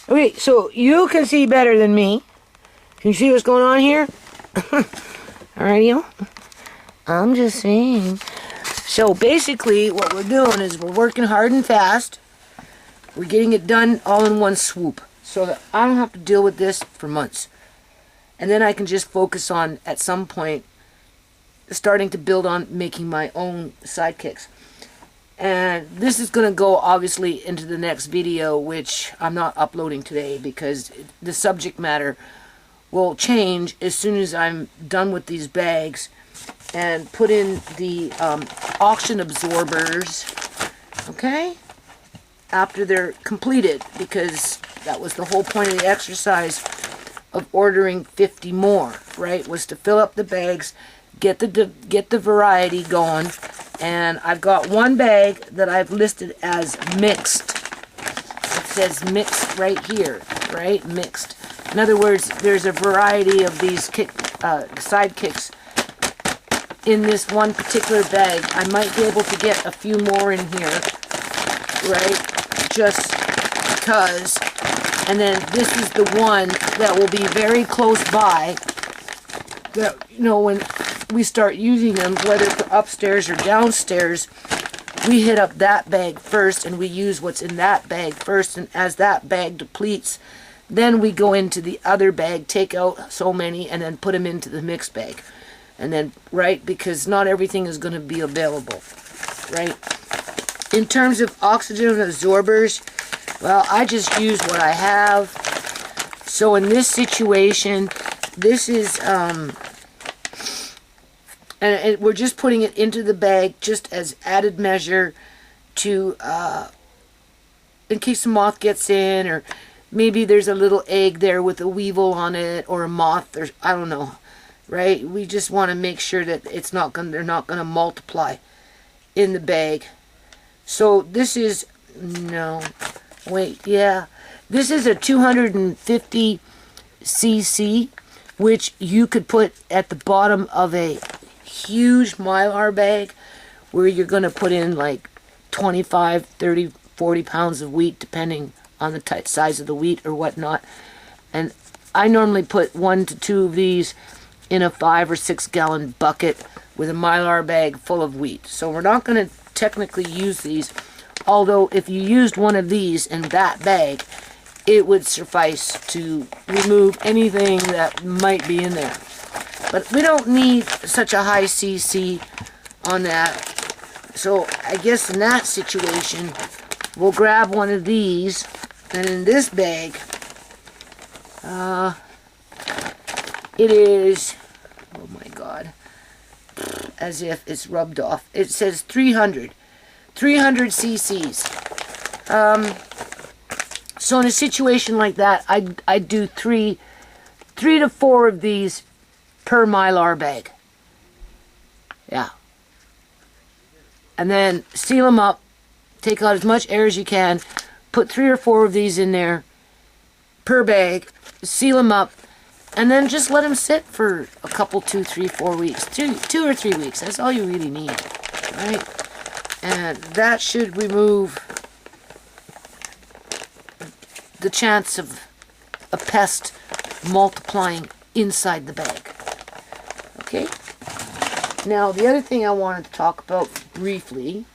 Okay, so you can see better than me. Can you see what's going on here? Alrighty, I'm just saying. So basically what we're doing is we're working hard and fast. We're getting it done all in one swoop so that I don't have to deal with this for months. And then I can just focus on, at some point, starting to build on making my own sidekicks. And this is going to go obviously into the next video, which I'm not uploading today because the subject matter will change as soon as I'm done with these bags and put in the auction absorbers, okay, after they're completed, because that was the whole point of the exercise of ordering 50 more, right, was to fill up the bags, get the variety going. And I've got one bag that I've listed as mixed. It says mixed right here, right? Mixed. In other words, there's a variety of these side kicks in this one particular bag. I might be able to get a few more in here, right? Just because. And then this is the one that will be very close by. That, you know, when we start using them, whether for upstairs or downstairs, we hit up that bag first and we use what's in that bag first, and as that bag depletes, then we go into the other bag, take out so many, and then put them into the mixed bag. And then, right, because not everything is going to be available, right? In terms of oxygen absorbers, well, I just use what I have. So in this situation, this is, and we're just putting it into the bag just as added measure to, in case a moth gets in, or maybe there's a little egg there with a weevil on it, or a moth, or I don't know, right? We just want to make sure that it's not going, they're not going to multiply in the bag. So this is, no, wait, yeah, this is a 250 cc, which you could put at the bottom of a huge Mylar bag where you're going to put in like 25, 30, 40 pounds of wheat, depending on the size of the wheat or whatnot. And I normally put 1 to 2 of these in a 5 or 6 gallon bucket with a Mylar bag full of wheat. So we're not going to technically use these, although if you used one of these in that bag, it would suffice to remove anything that might be in there. But we don't need such a high CC on that. So I guess in that situation, we'll grab one of these, and in this bag, it is, oh my God, as if it's rubbed off. It says 300 cc's. So in a situation like that, I do three to 4 of these per Mylar bag. Yeah. And then seal them up, take out as much air as you can, put 3 or 4 of these in there per bag, seal them up, and then just let them sit for a couple, 2, 3, 4 weeks. 2 or 3 weeks. That's all you really need, right? And that should remove the chance of a pest multiplying inside the bag. Okay? Now, the other thing I wanted to talk about briefly,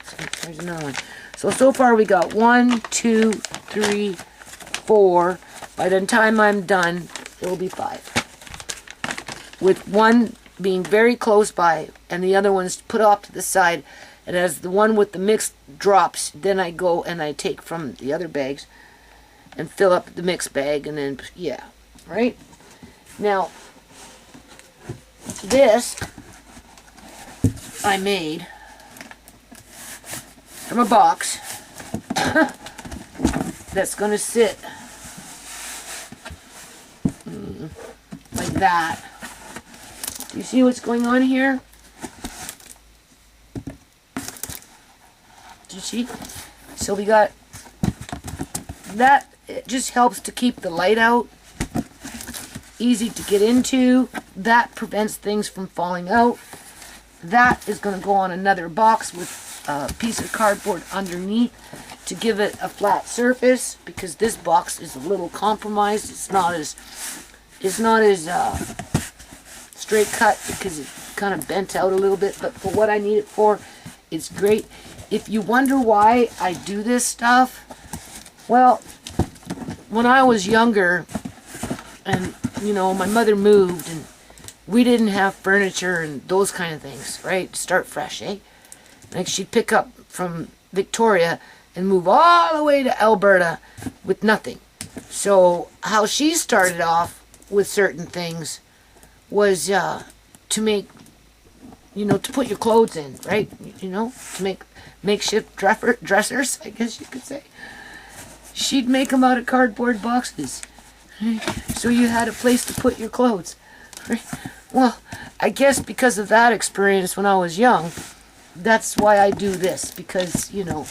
there's another one. So far we got 1, 2, 3, 4. By the time I'm done, it will be 5. With one being very close by, and the other one's put off to the side. And as the one with the mixed drops, then I go and I take from the other bags and fill up the mixed bag, and then, yeah, right? Now, this I made from a box that's going to sit like that. Do you see what's going on here? Do you see? So we got that. It just helps to keep the light out, easy to get into. That prevents things from falling out. That is going to go on another box with a piece of cardboard underneath to give it a flat surface, because this box is a little compromised. It's not as straight cut because it kind of bent out a little bit, but for what I need it for, it's great. If you wonder why I do this stuff, well, when I was younger, and you know, my mother moved and we didn't have furniture and those kind of things, right? Start fresh, eh? Like, she'd pick up from Victoria and move all the way to Alberta with nothing. So how she started off with certain things was to make, you know, to put your clothes in, right? You know, to make makeshift dressers, I guess you could say. She'd make them out of cardboard boxes, right? So you had a place to put your clothes, right? Well, I guess because of that experience when I was young, that's why I do this, because, you know,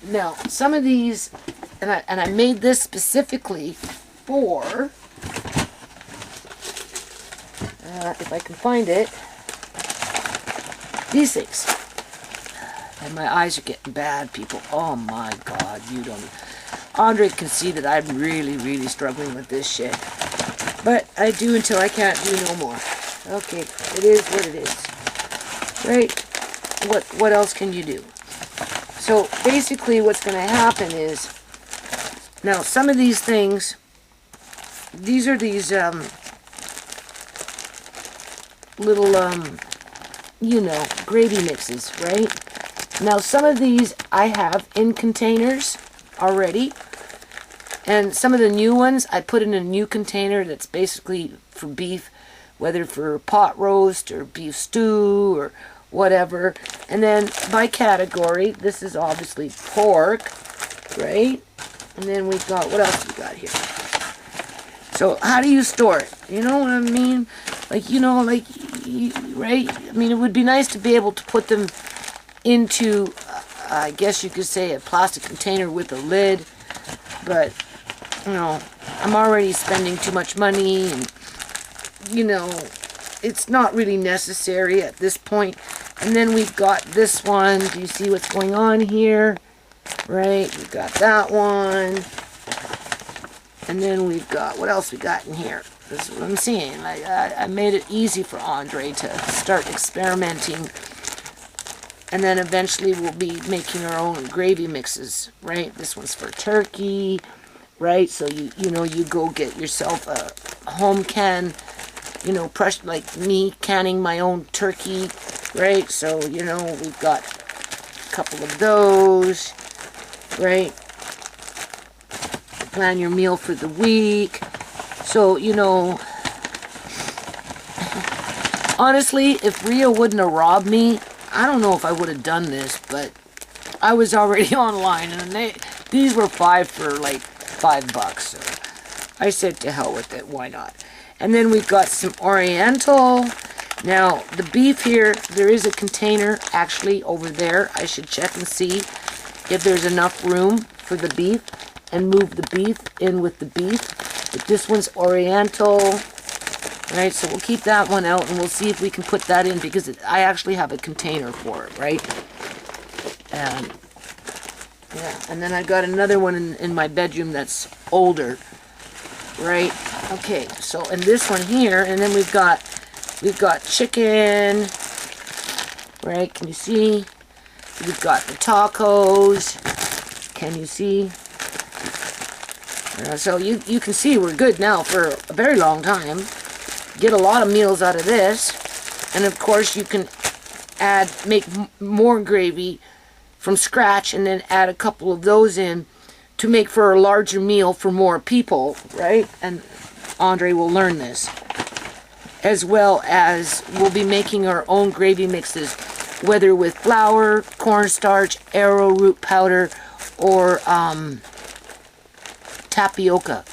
now some of these, and I made this specifically for, if I can find it, these things. And my eyes are getting bad, people. Oh my God, you don't. Andre can see that I'm really, really struggling with this shit. But I do until I can't do no more. Okay, it is what it is. Right? What else can you do? So basically what's going to happen is, now some of these things, these are these little, you know, gravy mixes, right? Now some of these I have in containers already. And some of the new ones I put in a new container that's basically for beef, whether for pot roast or beef stew or whatever. And then by category, this is obviously pork, right? And then we've got, what else we got here? So how do you store it? You know what I mean? Like, you know, like, right? I mean, it would be nice to be able to put them into, I guess you could say, a plastic container with a lid. But, you know, I'm already spending too much money, and, you know, it's not really necessary at this point. And then we've got this one. Do you see what's going on here? Right, we've got that one. And then we've got, what else we got in here? This is what I'm seeing. Like, I made it easy for Andre to start experimenting. And then eventually we'll be making our own gravy mixes, right? This one's for turkey, right? So you know, you go get yourself a home can, you know, like me canning my own turkey, right? So, you know, we've got a couple of those, right? Plan your meal for the week. So, you know, honestly, if Rio wouldn't have robbed me, I don't know if I would have done this, but I was already online, and these were for like $5. So I said to hell with it, why not? And then we've got some Oriental. Now, the beef here, there is a container actually over there. I should check and see if there's enough room for the beef and move the beef in with the beef. But this one's Oriental. Right, so we'll keep that one out, and we'll see if we can put that in, because I actually have a container for it, right? And yeah, and then I got another one in my bedroom that's older, right? Okay, so and this one here, and then we've got chicken, right? Can you see? We've got the tacos. Can you see? So you can see we're good now for a very long time. Get a lot of meals out of this, and of course you can make more gravy from scratch, and then add a couple of those in to make for a larger meal for more people, right? And Andre will learn this, as well as we'll be making our own gravy mixes, whether with flour, cornstarch, arrowroot powder, or tapioca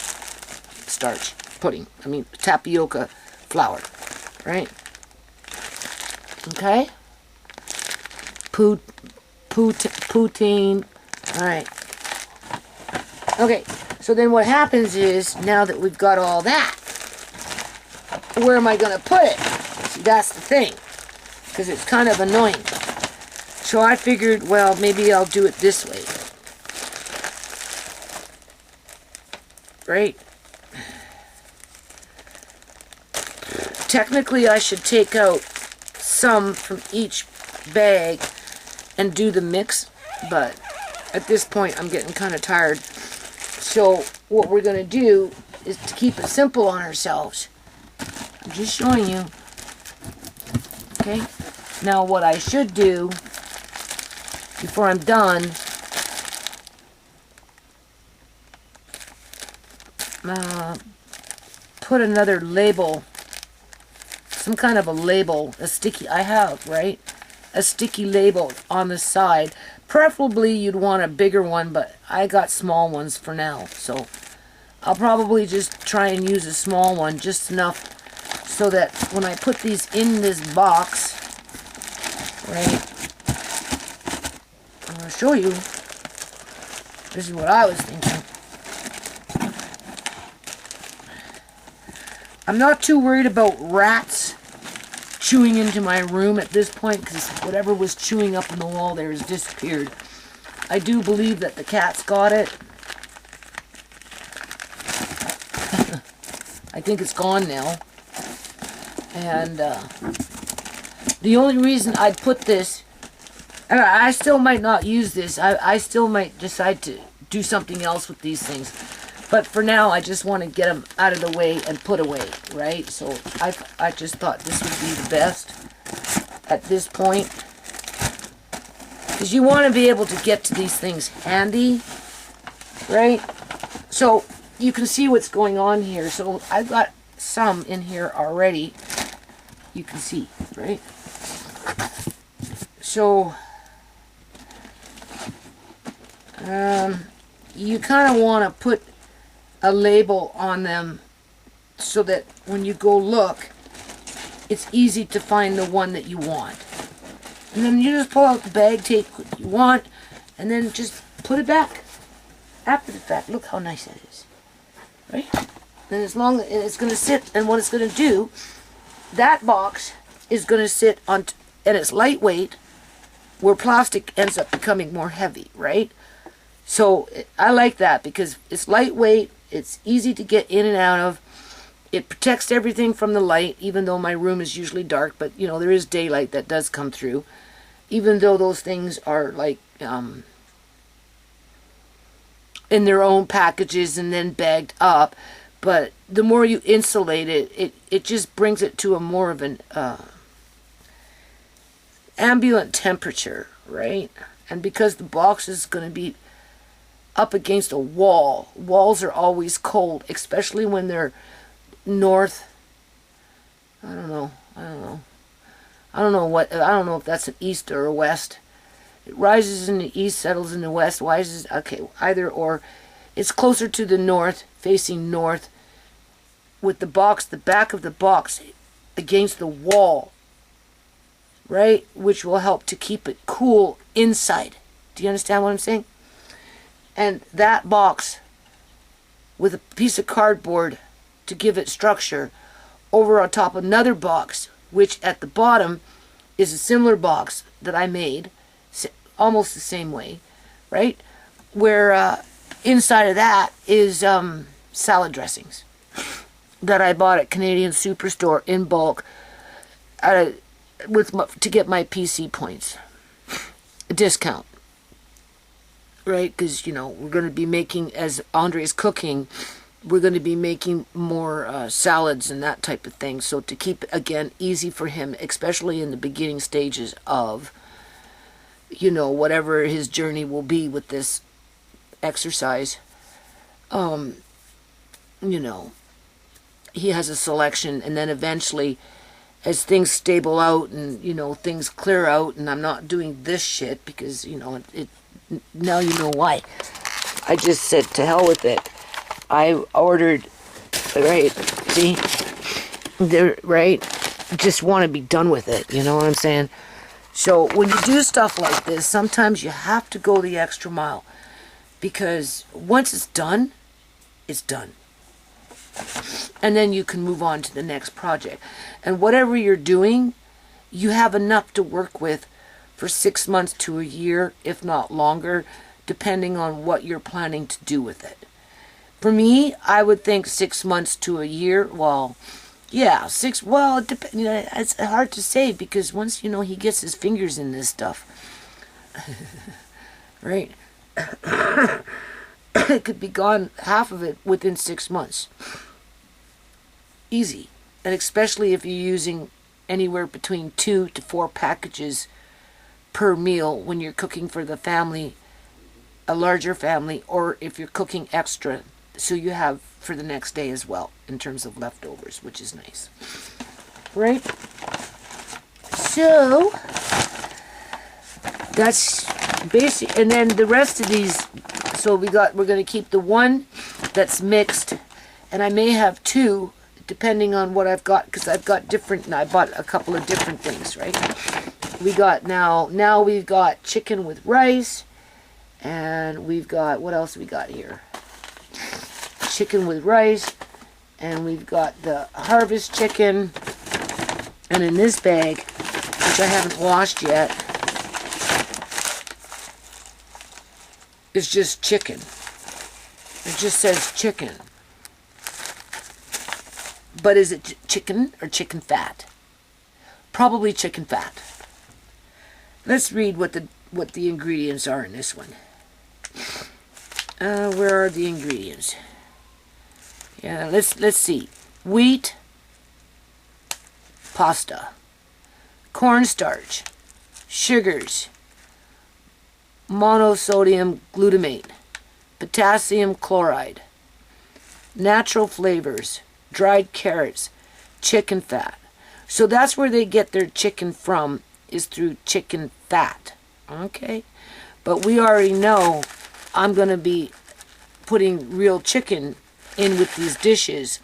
starch pudding. I mean tapioca flour, right? Okay. Poutine. All right. Okay. So then what happens is, now that we've got all that, where am I going to put it? See, that's the thing, because it's kind of annoying. So I figured, well, maybe I'll do it this way. right? Technically, I should take out some from each bag and do the mix, but at this point, I'm getting kind of tired. So what we're going to do is to keep it simple on ourselves. I'm just showing you. Okay? Now what I should do before I'm done, put another label, some kind of a label, a sticky, I have, right? A sticky label on the side. Preferably you'd want a bigger one, but I got small ones for now. So I'll probably just try and use a small one, just enough so that when I put these in this box, right, I'm going to show you. This is what I was thinking. I'm not too worried about rats chewing into my room at this point, because whatever was chewing up in the wall there has disappeared. I do believe that the cats got it. I think it's gone now. And the only reason I'd put this, and I still might not use this, I still might decide to do something else with these things. But for now, I just want to get them out of the way and put away, right? So I just thought this would be the best at this point. Because you want to be able to get to these things handy, right? So you can see what's going on here. So I've got some in here already. You can see, right? So you kind of want to put a label on them so that when you go look, it's easy to find the one that you want. And then you just pull out the bag, take what you want, and then just put it back after the fact. Look how nice that is, right? And as long as it's going to sit, and what it's going to do, that box is going to sit on, and it's lightweight, where plastic ends up becoming more heavy, right? So I like that because it's lightweight, it's easy to get in and out of. It protects everything from the light, even though my room is usually dark, but you know, there is daylight that does come through. Even though those things are like in their own packages and then bagged up, but the more you insulate it, it just brings it to a more of an ambient temperature, right? And because the box is going to be up against a wall, walls are always cold, especially when they're north. I don't know if that's an east or a west. It rises in the east, settles in the west. Why is it? Okay, either or. It's closer to the north, facing north, with the box, the back of the box against the wall, right? Which will help to keep it cool inside. Do you understand what I'm saying? And that box with a piece of cardboard to give it structure over on top of another box, which at the bottom is a similar box that I made almost the same way, right? Where inside of that is salad dressings that I bought at Canadian Superstore in bulk to get my PC points, a discount. Right, because, you know, we're going to be making, as Andre's cooking, we're going to be making more salads and that type of thing. So to keep it, again, easy for him, especially in the beginning stages of, you know, whatever his journey will be with this exercise, you know, he has a selection, and then eventually, as things stable out and, you know, things clear out, and I'm not doing this shit because, you know, now you know why. I just said to hell with it. I ordered, right, see, right, just want to be done with it, you know what I'm saying? So when you do stuff like this, sometimes you have to go the extra mile, because once it's done, it's done. And then you can move on to the next project. And whatever you're doing, you have enough to work with for 6 months to a year, if not longer, depending on what you're planning to do with it. For me, I would think 6 months to a year. Well, yeah, well, it's hard to say because once, he gets his fingers in this stuff, right? It could be gone, half of it, within 6 months. Easy. And especially if you're using anywhere between 2 to 4 packages per meal when you're cooking for the family, a larger family, or if you're cooking extra, so you have for the next day as well, in terms of leftovers, which is nice. Right? So, that's basic. And then the rest of these, so we're going to keep the one that's mixed, and I may have 2, depending on what I've got, because I've got different, and I bought a couple of different things, right? We got now we've got chicken with rice, and we've got, what else we got here? Chicken with rice, and we've got the harvest chicken, and in this bag, which I haven't washed yet, is just chicken. It just says chicken. But is it chicken or chicken fat? Probably chicken fat. Let's read what the ingredients are in this one. Where are the ingredients? Yeah, let's see. Wheat pasta, cornstarch, sugars, monosodium glutamate, potassium chloride, natural flavors, dried carrots, chicken fat. So that's where they get their chicken from, is through chicken fat. Okay? But we already know I'm going to be putting real chicken in with these dishes,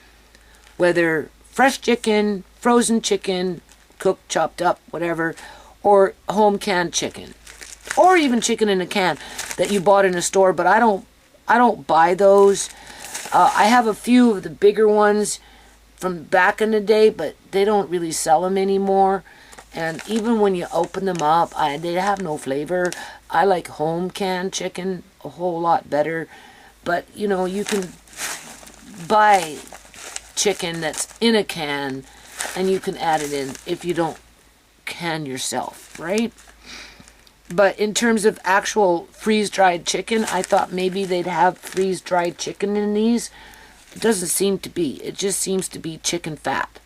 whether fresh chicken, frozen chicken, cooked, chopped up, whatever, or home canned chicken, or even chicken in a can that you bought in a store. But I don't buy those. I have a few of the bigger ones from back in the day, but they don't really sell them anymore. And even when you open them up, they have no flavor. I like home canned chicken a whole lot better. But, you can buy chicken that's in a can, and you can add it in if you don't can yourself, right? But in terms of actual freeze-dried chicken, I thought maybe they'd have freeze-dried chicken in these. It doesn't seem to be. It just seems to be chicken fat.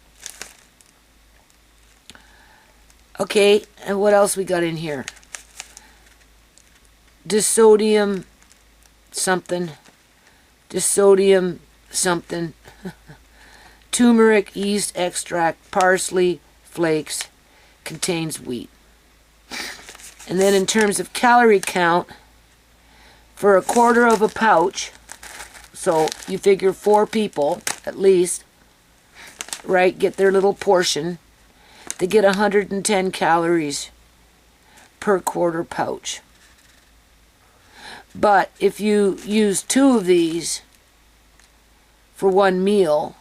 Okay, and what else we got in here? Disodium something. Disodium something. Turmeric, yeast extract, parsley, flakes, contains wheat. And then in terms of calorie count, for a quarter of a pouch, so you figure 4 people at least, right, get their little portion, they get 110 calories per quarter pouch. But if you use 2 of these for one meal,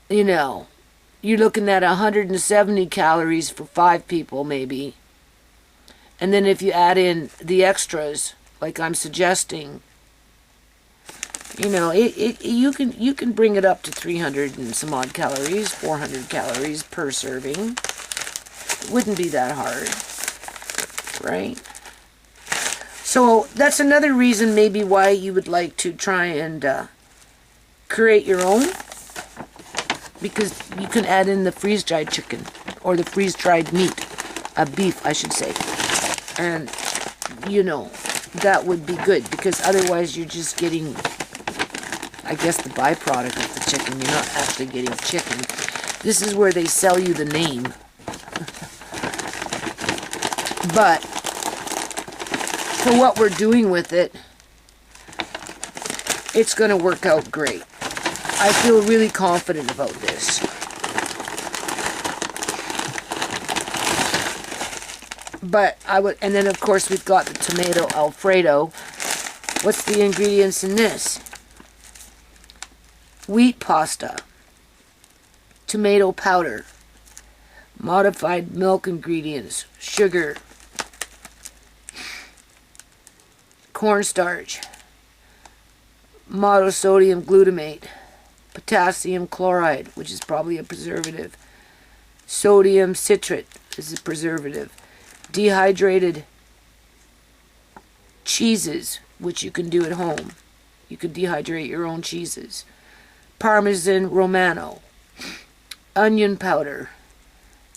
you're looking at 170 calories for 5 people maybe. And then if you add in the extras, like I'm suggesting, you can bring it up to 300 and some odd calories, 400 calories per serving. It wouldn't be that hard, right? So that's another reason maybe why you would like to try and create your own, because you can add in the freeze-dried chicken, or the freeze-dried meat, beef, I should say. And, that would be good, because otherwise you're just getting, I guess, the byproduct of the chicken. You're not actually getting chicken. This is where they sell you the name. But for what we're doing with it, it's going to work out great. I feel really confident about this. But and then of course we've got the tomato Alfredo. What's the ingredients in this? Wheat pasta, tomato powder, modified milk ingredients, sugar, cornstarch, monosodium glutamate, potassium chloride, which is probably a preservative, sodium citrate is a preservative, dehydrated cheeses, which you can do at home. You can dehydrate your own cheeses. Parmesan Romano, onion powder,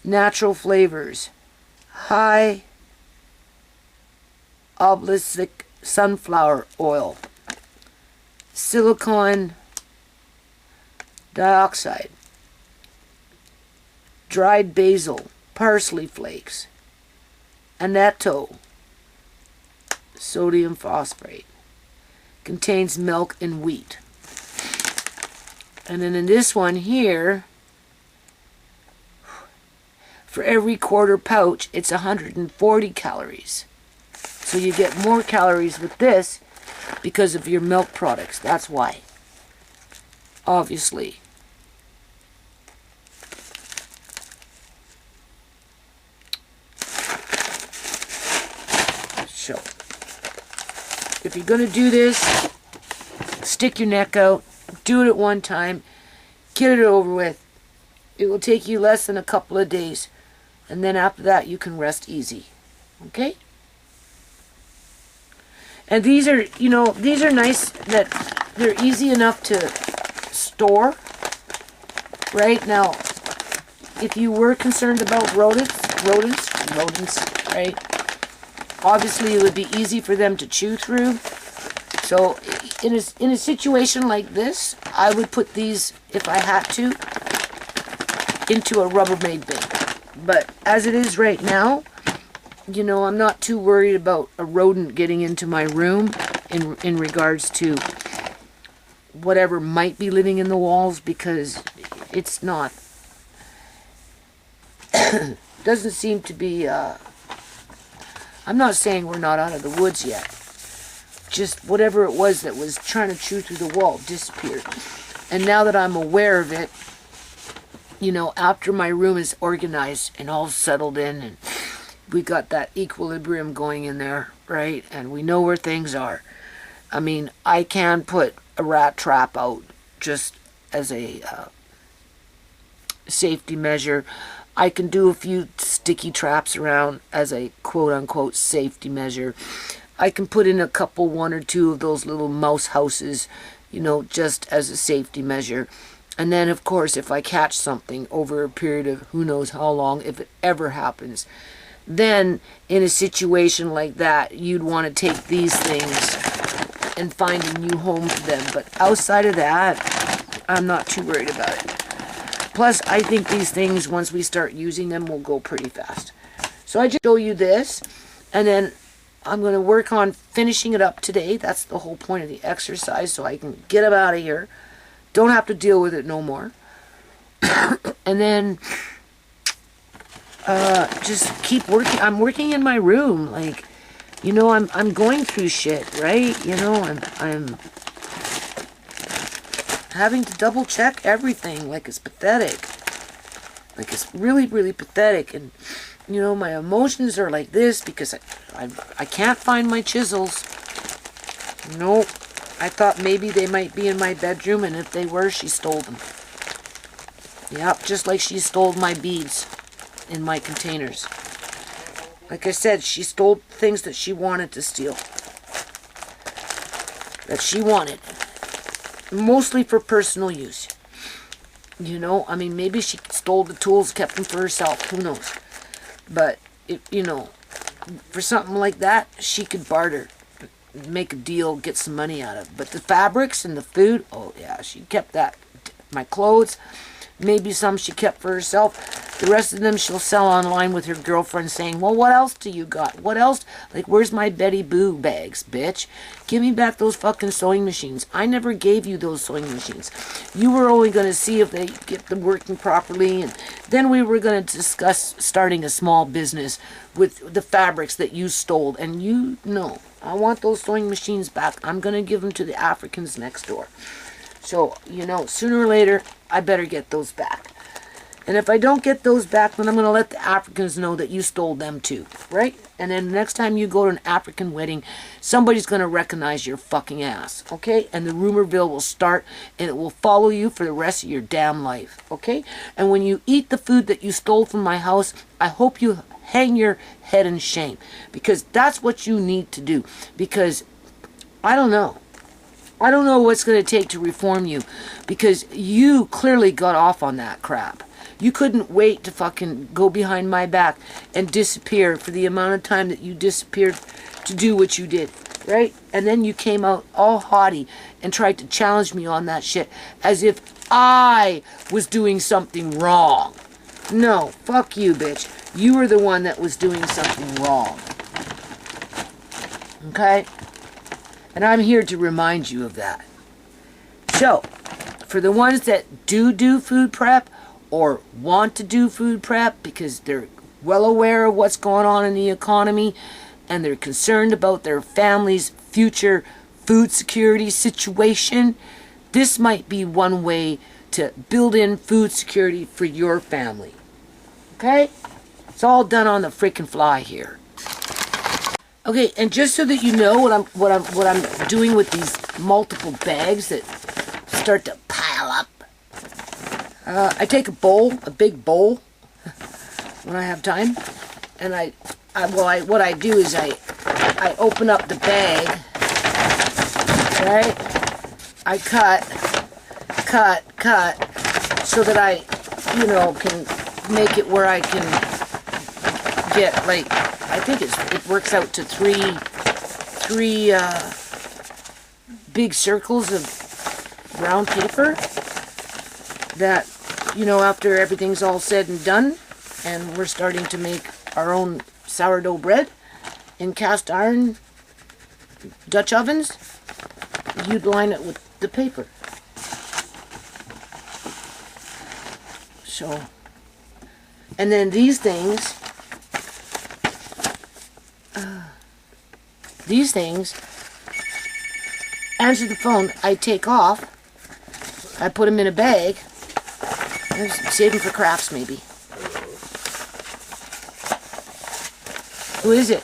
natural flavors, high obelisk sunflower oil, silicon dioxide, dried basil, parsley flakes, annatto, sodium phosphate, contains milk and wheat. And then in this one here, for every quarter pouch, it's 140 calories. So you get more calories with this because of your milk products. That's why. Obviously. So, if you're going to do this, stick your neck out, do it at one time, get it over with. It will take you less than a couple of days, and then after that you can rest easy. Okay? And these are, you know, these are nice that they're easy enough to store. Right now, if you were concerned about rodents, right? Obviously, it would be easy for them to chew through. So, in a situation like this, I would put these, if I had to, into a Rubbermaid bin. But as it is right now, you know, I'm not too worried about a rodent getting into my room in regards to whatever might be living in the walls, because it's not. Doesn't seem to be. I'm not saying we're not out of the woods yet. Just whatever it was that was trying to chew through the wall disappeared. And now that I'm aware of it, you know, after my room is organized and all settled in, and we got that equilibrium going in there, right? And we know where things are. I mean, I can put a rat trap out just as a safety measure. I can do a few sticky traps around as a quote-unquote safety measure. I can put in a couple, one or two of those little mouse houses, you know, just as a safety measure. And then, of course, if I catch something over a period of who knows how long, if it ever happens, then in a situation like that, you'd want to take these things and find a new home for them. But outside of that, I'm not too worried about it. Plus, I think these things, once we start using them, will go pretty fast. So I just show you this, and then I'm going to work on finishing it up today. That's the whole point of the exercise, so I can get them out of here. Don't have to deal with it no more. And then just keep working. I'm working in my room. Like, you know, I'm going through shit, right? You know, I'm having to double check everything. Like, it's pathetic. Like, it's really, really pathetic. And, you know, my emotions are like this because I can't find my chisels. Nope. I thought maybe they might be in my bedroom, and if they were, she stole them. Yep, just like she stole my beads in my containers. Like I said, she stole things that she wanted to steal. That she wanted. Mostly for personal use. You know, I mean, maybe she stole the tools, kept them for herself. Who knows? But, you know, for something like that, she could barter. Make a deal, get some money out of it. But the fabrics and the food, oh yeah, she kept that. My clothes, maybe some she kept for herself. The rest of them she'll sell online with her girlfriend, saying, well, what else do you got? What else? Like, where's my Betty Boo bags, bitch? Give me back those fucking sewing machines. I never gave you those sewing machines. You were only going to see if they get them working properly, and then we were going to discuss starting a small business with the fabrics that you stole. And you know, I want those sewing machines back. I'm going to give them to the Africans next door. So, you know, sooner or later, I better get those back. And if I don't get those back, then I'm going to let the Africans know that you stole them too, right? And then the next time you go to an African wedding, somebody's going to recognize your fucking ass, okay? And the rumorville will start, and it will follow you for the rest of your damn life, okay? And when you eat the food that you stole from my house, I hope you hang your head in shame, because that's what you need to do. Because I don't know what's going to take to reform you, because you clearly got off on that crap. You couldn't wait to fucking go behind my back and disappear for the amount of time that you disappeared to do what you did, right? And then you came out all haughty and tried to challenge me on that shit as if I was doing something wrong. No, fuck you, bitch. You were the one that was doing something wrong. Okay? And I'm here to remind you of that. So, for the ones that do food prep, or want to do food prep because they're well aware of what's going on in the economy and they're concerned about their family's future food security situation, this might be one way to build in food security for your family. Okay? It's all done on the freaking fly here. Okay, and just so that you know what I'm doing with these multiple bags that start to pile up, I take a big bowl, when I have time, and what I do is I open up the bag, right? I cut, so that I, can make it where I can get, like, I think it works out to three big circles of brown paper that, after everything's all said and done, and we're starting to make our own sourdough bread in cast iron Dutch ovens, you'd line it with the paper. So, and then these things, answer the phone, I take off, I put them in a bag, and save them for crafts maybe. Who is it?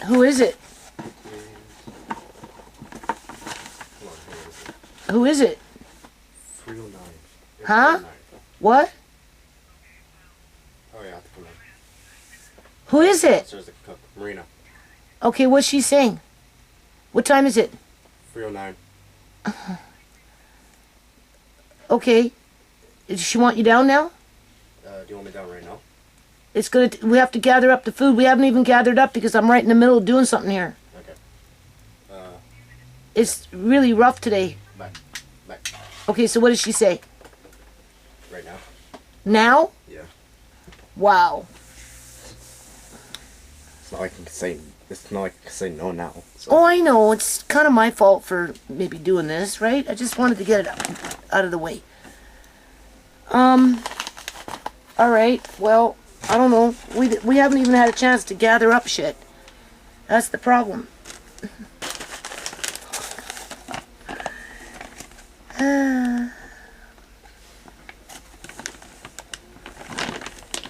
Who is it? Who is it? 309. Huh? 309. What? Oh yeah, I have to come in. Who is it? There's the cook, Marina. Okay, what's she saying? What time is it? 309. Okay. Does she want you down now? Do you want me down right now? It's gonna. We have to gather up the food. We haven't even gathered up because I'm right in the middle of doing something here. Okay. It's really rough today. Back. Okay, so what does she say? Right now? Now? Yeah. Wow. It's not like I can say. It's not like I can say no now. So. Oh, I know. It's kind of my fault for maybe doing this, right? I just wanted to get it out of the way. All right. Well, I don't know. We haven't even had a chance to gather up shit. That's the problem.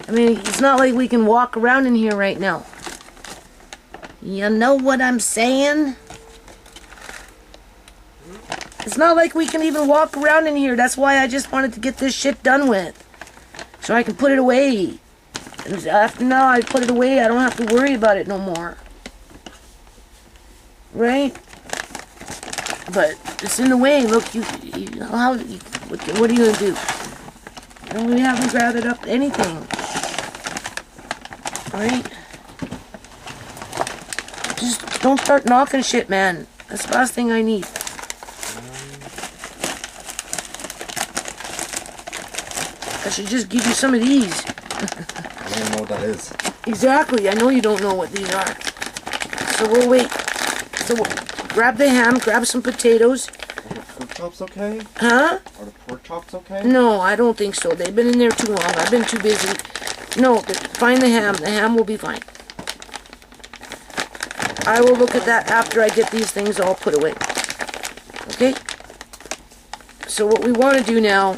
I mean, it's not like we can walk around in here right now. You know what I'm saying? It's not like we can even walk around in here. That's why I just wanted to get this shit done with. So I can put it away. And after now I put it away, I don't have to worry about it no more. Right? But it's in the way. Look, what are you going to do? We haven't gathered up anything. Right? Just don't start knocking shit, man. That's the last thing I need. I should just give you some of these. I don't even know what that is. Exactly. I know you don't know what these are. So we'll wait. So we'll grab the ham, grab some potatoes. Are the pork chops okay? Huh? Are the pork chops okay? No, I don't think so. They've been in there too long. I've been too busy. No, find the ham. The ham will be fine. I will look at that after I get these things all put away. Okay? So what we want to do now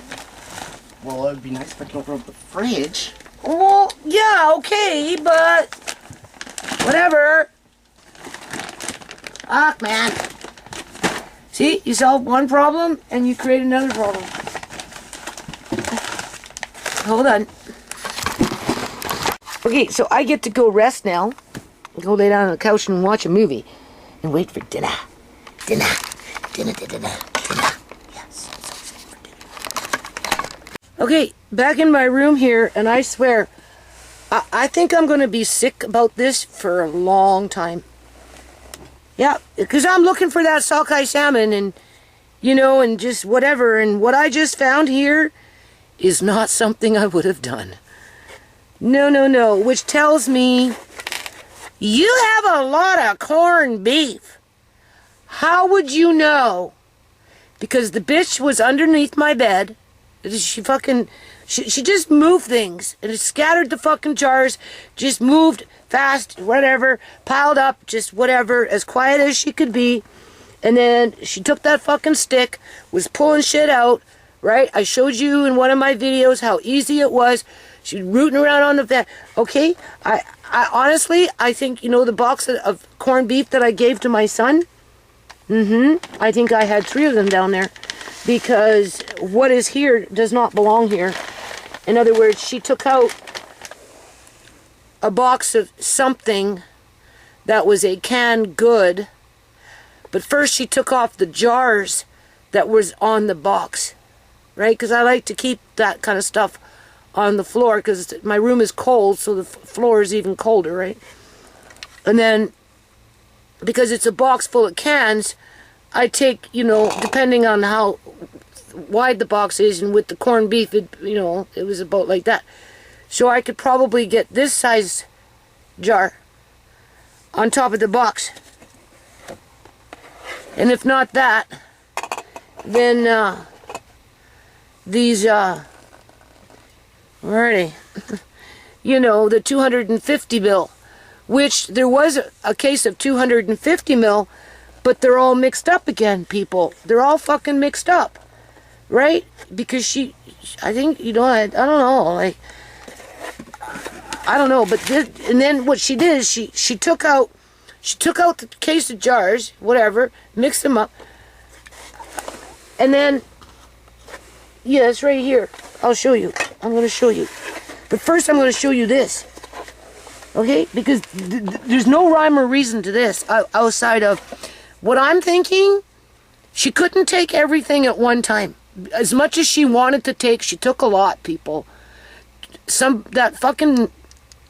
Well, it would be nice if I could open up the fridge. Well, yeah, okay, but whatever. Fuck, man. See, you solve one problem and you create another problem. Hold on. Okay, so I get to go rest now. Go lay down on the couch and watch a movie. And wait for dinner. Dinner. Yes, I'm so excited for dinner. Okay, back in my room here, and I swear, I think I'm going to be sick about this for a long time. Yeah, because I'm looking for that sockeye salmon and, you know, and just whatever. And what I just found here is not something I would have done. No, which tells me you have a lot of corned beef. How would you know? Because the bitch was underneath my bed. She just moved things. And it scattered the fucking jars. Just moved fast, whatever. Piled up, just whatever. As quiet as she could be. And then she took that fucking stick. Was pulling shit out. Right? I showed you in one of my videos how easy it was. She was rooting around on the bed. Okay? I honestly, I think, you know, the box of corned beef that I gave to my son. I think I had 3 of them down there. Because what is here does not belong here. In other words, she took out a box of something that was a canned good. But first she took off the jars that was on the box. Right? Because I like to keep that kind of stuff on the floor. Because my room is cold, so the floor is even colder, right? And then, because it's a box full of cans, I take, you know, depending on how wide the box is, and with the corned beef, it, you know, it was about like that. So I could probably get this size jar on top of the box. And if not that, then these, where are they? You know, the 250 mil, which there was a case of 250 mil, but they're all mixed up again, people. They're all fucking mixed up, right? Because I think, you know, I don't know, like, I don't know, but this, and then what she did is she took out the case of jars, whatever, mixed them up, and then, yeah, it's right here. I'll show you. I'm going to show you. But first I'm going to show you this. Okay? Because there's no rhyme or reason to this outside of what I'm thinking. She couldn't take everything at one time. As much as she wanted to take, she took a lot, people. That fucking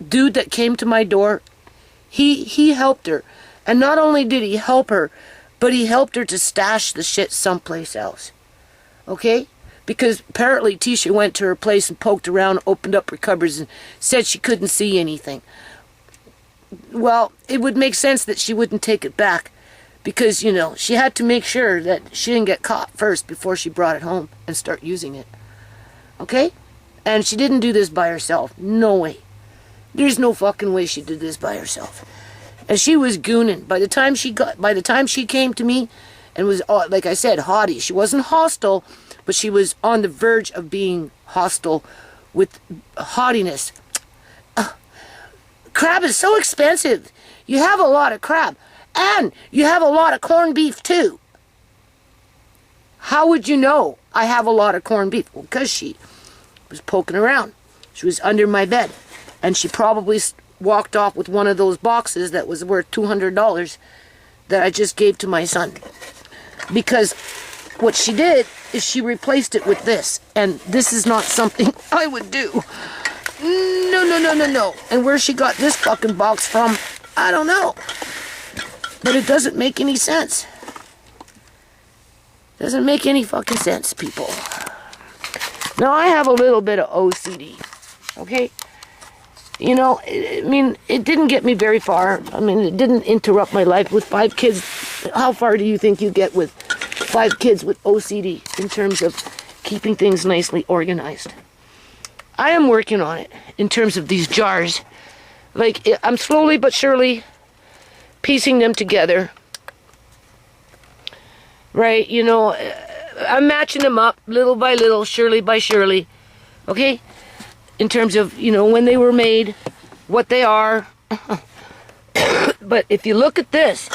dude that came to my door, he helped her. And not only did he help her, but he helped her to stash the shit someplace else. Okay? Because apparently Tisha went to her place and poked around, opened up her cupboards, and said she couldn't see anything. Well, it would make sense that she wouldn't take it back. Because, you know, she had to make sure that she didn't get caught first before she brought it home and start using it. Okay? And she didn't do this by herself. No way. There's no fucking way she did this by herself. And she was gooning. By the time she came to me and was, like I said, haughty. She wasn't hostile, but she was on the verge of being hostile with haughtiness. Crab is so expensive. You have a lot of crab. And you have a lot of corned beef too. How would you know I have a lot of corned beef? Well, because she was poking around. She was under my bed. And she probably walked off with one of those boxes that was worth $200 that I just gave to my son. Because what she did is she replaced it with this. And this is not something I would do. No. And where she got this fucking box from, I don't know. But it doesn't make any sense. Doesn't make any fucking sense, people. Now, I have a little bit of OCD. Okay? You know, I mean, it didn't get me very far. I mean, it didn't interrupt my life with 5 kids. How far do you think you get with 5 kids with OCD in terms of keeping things nicely organized? I am working on it in terms of these jars. Like, I'm slowly but surely piecing them together. Right? You know, I'm matching them up little by little, surely by surely. Okay? In terms of, when they were made, what they are. But if you look at this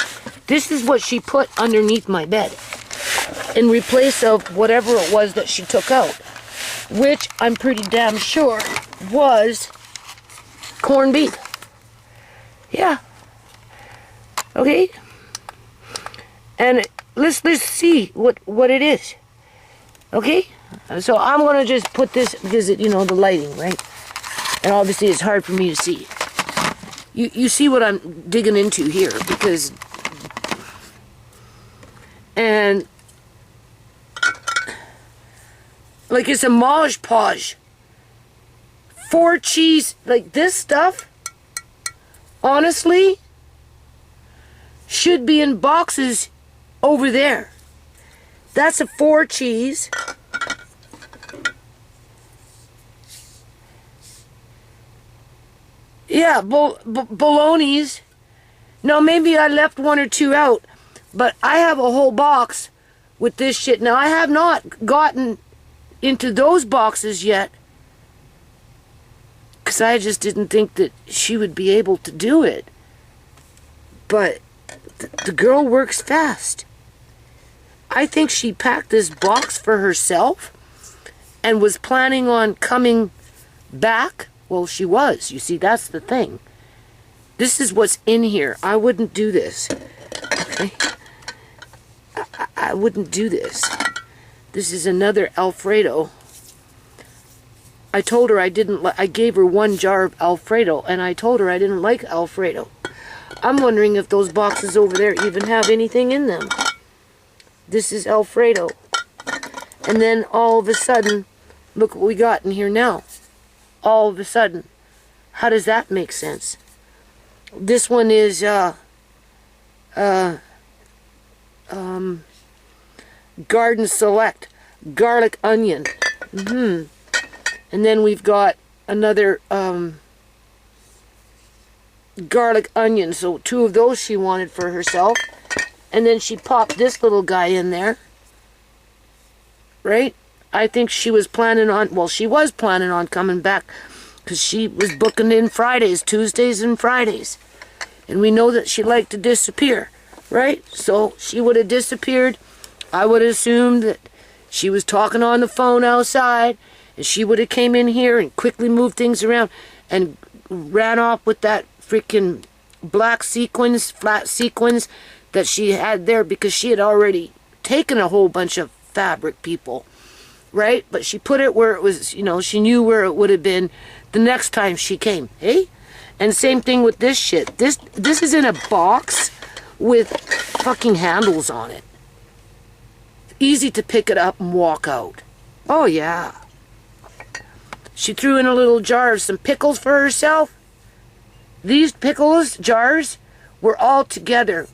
is what she put underneath my bed in replace of whatever it was that she took out, which I'm pretty damn sure was corned beef. Yeah. Okay? And let's see what it is. Okay? So I'm going to just put this because, the lighting, right? And obviously it's hard for me to see. You see what I'm digging into here because... And... Like it's a Mosh Posh. 4 cheese, like this stuff, honestly, should be in boxes over there. That's a 4 cheese. Yeah, bologna's. Now, maybe I left 1 or 2 out, but I have a whole box with this shit. Now, I have not gotten into those boxes yet because I just didn't think that she would be able to do it. But the girl works fast. I think she packed this box for herself and was planning on coming back. Well, she was. You see, that's the thing. This is what's in here. I wouldn't do this. Okay? I wouldn't do this. This is another Alfredo. I told her I didn't I gave her 1 jar of Alfredo, and I told her I didn't like Alfredo. I'm wondering if those boxes over there even have anything in them. This is Alfredo. And then all of a sudden, look what we got in here now. All of a sudden. How does that make sense? This one is, Garden Select. Garlic onion. And then we've got another, garlic onion. So 2 of those she wanted for herself. And then she popped this little guy in there. Right? I think she was planning on, well, she was planning on coming back because she was booking in Fridays, Tuesdays and Fridays. And we know that she liked to disappear, right? So she would have disappeared. I would have assumed that she was talking on the phone outside and she would have came in here and quickly moved things around and ran off with that freaking black sequins, flat sequins that she had there because she had already taken a whole bunch of fabric, people, right? But she put it where it was, she knew where it would have been the next time she came, hey? And same thing with this shit. This is in a box with fucking handles on it. Easy to pick it up and walk out. Oh, yeah. She threw in a little jar of some pickles for herself. These pickles jars were all together.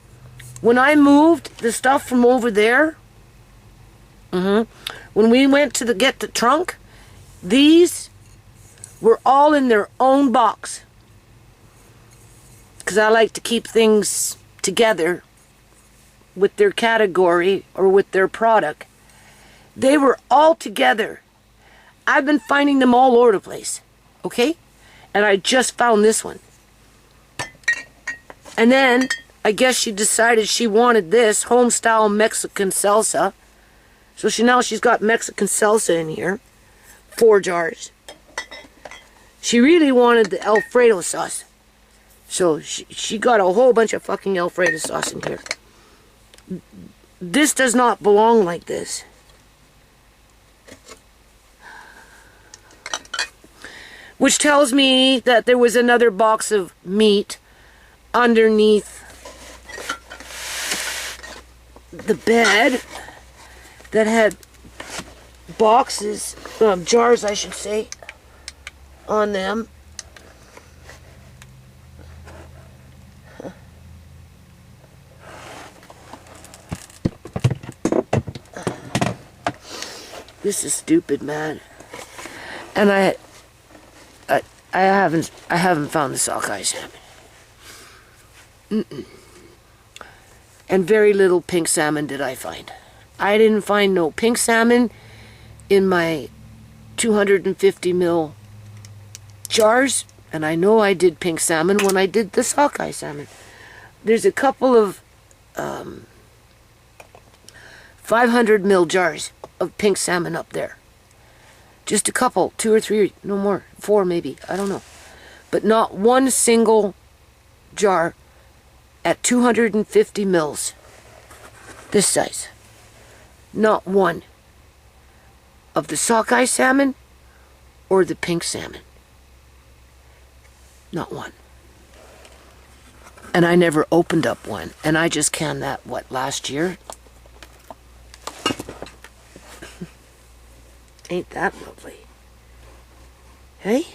When I moved the stuff from over there, when we went to get the trunk, these were all in their own box. Because I like to keep things together with their category or with their product. They were all together. I've been finding them all over the place. Okay? And I just found this one. And then, I guess she decided she wanted this home-style Mexican salsa. So now she's got Mexican salsa in here. 4 jars. She really wanted the Alfredo sauce. So she got a whole bunch of fucking Alfredo sauce in here. This does not belong like this. Which tells me that there was another box of meat underneath the bed that had boxes, jars I should say, on them. This is stupid, man. And I haven't found the Sockeye salmon. And very little pink salmon did I find. I didn't find no pink salmon in my 250 ml jars, and I know I did pink salmon when I did the sockeye salmon. There's a couple of 500 ml jars of pink salmon up there. Just a couple, 2 or 3, no more, 4 maybe, I don't know. But not one single jar at 250 mils, this size. Not one of the sockeye salmon or the pink salmon. Not one. And I never opened up one. And I just canned that, what, last year? Ain't that lovely? Hey?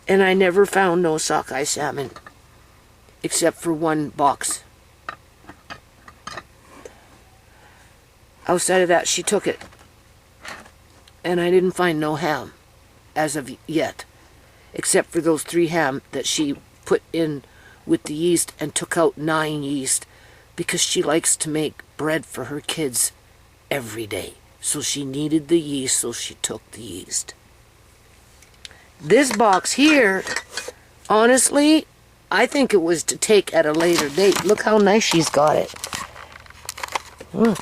And I never found no sockeye salmon except for one box. Outside of that, she took it. And I didn't find no ham as of yet, except for those 3 ham that she put in with the yeast and took out 9 yeast because she likes to make bread for her kids every day. So she needed the yeast, so she took the yeast. This box here, honestly, I think it was to take at a later date. Look how nice she's got it. Look.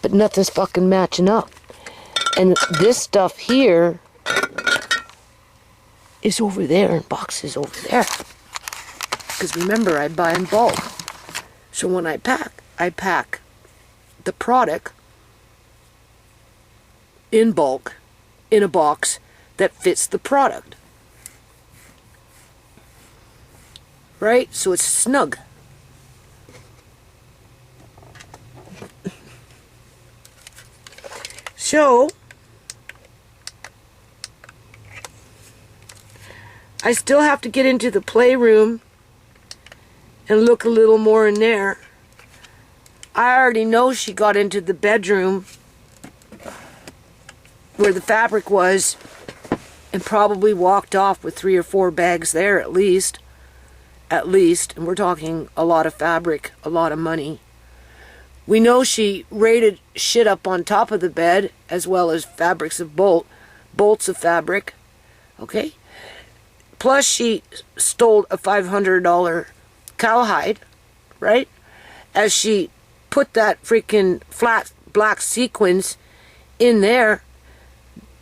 But nothing's fucking matching up. And this stuff here is over there, and boxes over there. Because remember, I buy in bulk. So when I pack the product in bulk in a box that fits the product. Right? So it's snug. So I still have to get into the playroom and look a little more in there. I already know she got into the bedroom where the fabric was and probably walked off with 3 or 4 bags there at least. At least. And we're talking a lot of fabric, a lot of money. We know she raided shit up on top of the bed as well as fabrics of bolts of fabric. Okay? Plus she stole a $500 cowhide, right? As she put that freaking flat black sequins in there,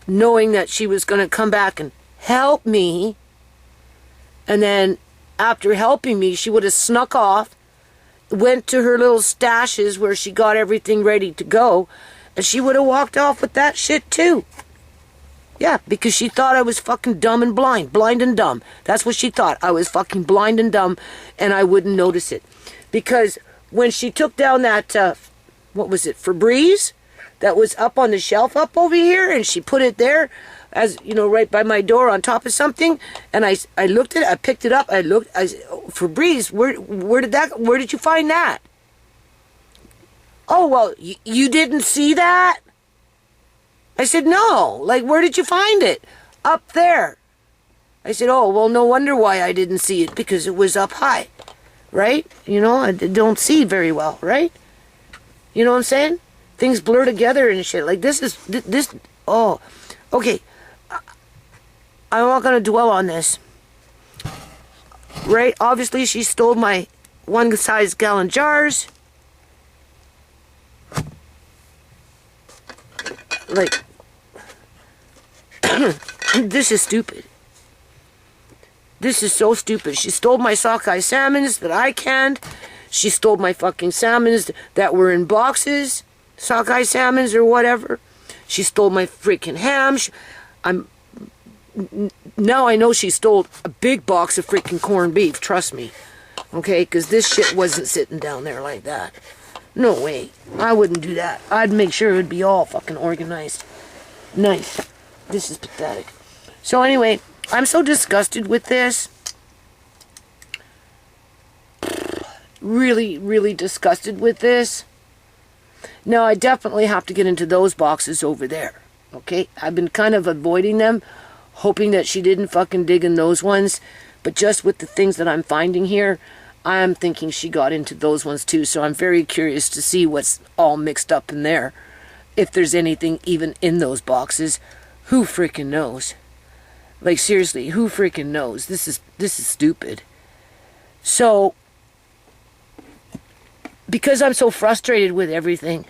knowing that she was going to come back and help me. And then after helping me, she would have snuck off, went to her little stashes where she got everything ready to go, and she would have walked off with that shit too. Yeah, because she thought I was fucking dumb and blind and dumb. That's what she thought. I was fucking blind and dumb, and I wouldn't notice it. Because when she took down that, what was it, Febreze? That was up on the shelf up over here, and she put it there, as you know, right by my door on top of something. And I looked at it, I picked it up, I said, oh, Febreze, where did you find that? Oh, well, you didn't see that? I said, no, like, where did you find it? Up there. I said, oh, well, no wonder why I didn't see it, because it was up high, right? You know, I don't see very well, right? You know what I'm saying? Things blur together and shit. Like, oh, okay. I'm not going to dwell on this. Right? Obviously, she stole my 1-size gallon jars. Like, this is stupid. This is so stupid. She stole my sockeye salmons that I canned. She stole my fucking salmons that were in boxes. Sockeye salmons or whatever. She stole my freaking ham. Now I know she stole a big box of freaking corned beef. Trust me. Okay? Because this shit wasn't sitting down there like that. No way. I wouldn't do that. I'd make sure it would be all fucking organized. Nice. This is pathetic. So anyway, I'm so disgusted with this. Really, really disgusted with this. Now, I definitely have to get into those boxes over there. Okay? I've been kind of avoiding them, hoping that she didn't fucking dig in those ones. But just with the things that I'm finding here, I am thinking she got into those ones too. So I'm very curious to see what's all mixed up in there. If there's anything even in those boxes, who freaking knows? Like, seriously, who freaking knows? This is stupid. So, because I'm so frustrated with everything,